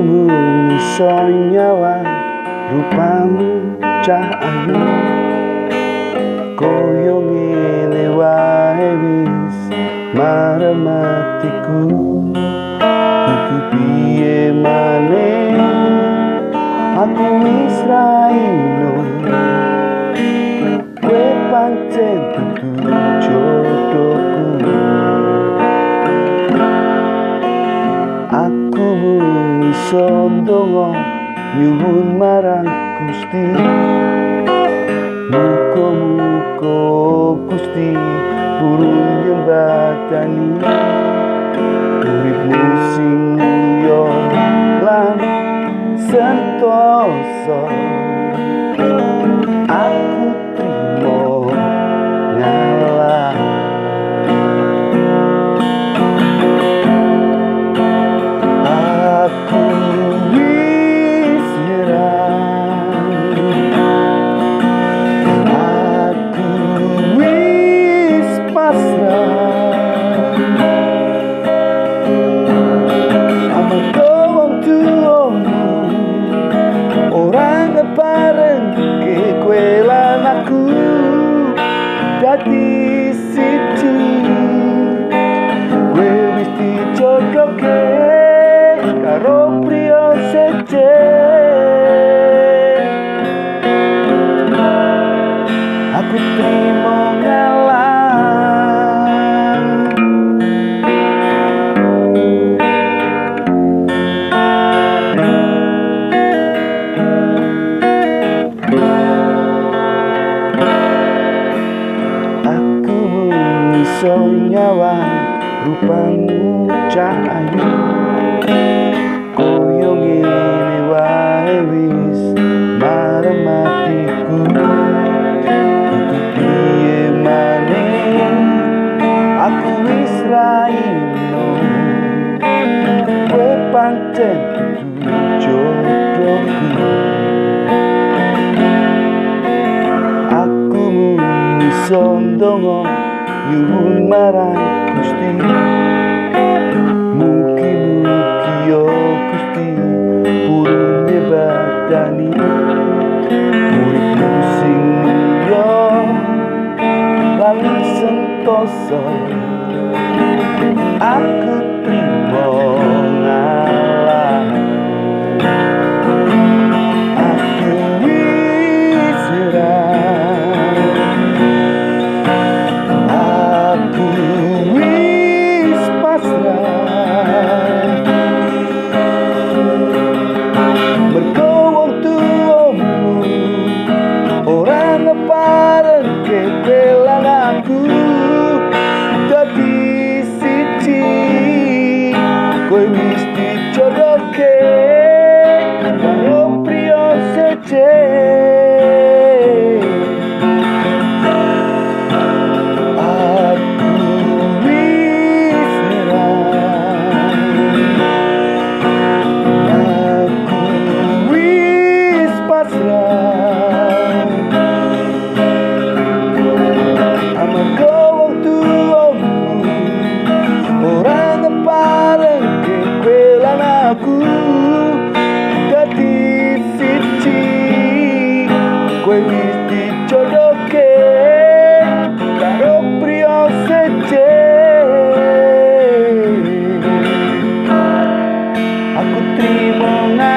mung iso nyawang rupamu cahayu koyo ngene wae wis marem atiku. Kudu piye maneh aku wis ra ino, kowe pancen dudu jodohku. Aku mung iso ndonga nyuwun marang Gusti, muga-muga Gusti purun nyembatani uripmu sing mulya lan sentosa. Aku trimo ngalah. Aku wis nyerah, aku wis pasrah. Amarga wong tuamu ora ngeparengke kowe lan aku dadi siji. Kowe wis dijodohke karo priya seje. Aku trimo ngalah. Aku mung iso nyawang rupamu cahayu koyo ngene wae wis marem atiku. Kudu piye maneh aku wis ra ino, kowe pancen dudu jodohku. Aku mung iso ndonga nyuwun marang Gusti, mugi-mugi yo Gusti purun nyebadani uripmu sing mulya lan sentosa. Aku trimo ngalah. Aku wis nyerah, aku wis pasrah. Mergo wong tuamu ora ngeparengke kowe lan aku dadi siji. Kowe wis dijodohke karo priya seje. Aku wis nyerah, aku wis pasrah. Amarga wong tuamu ora ngeparengke kowe lan aku dadi siji. Kowe wis dijodohke karo priya seje. Aku trimo ngalah.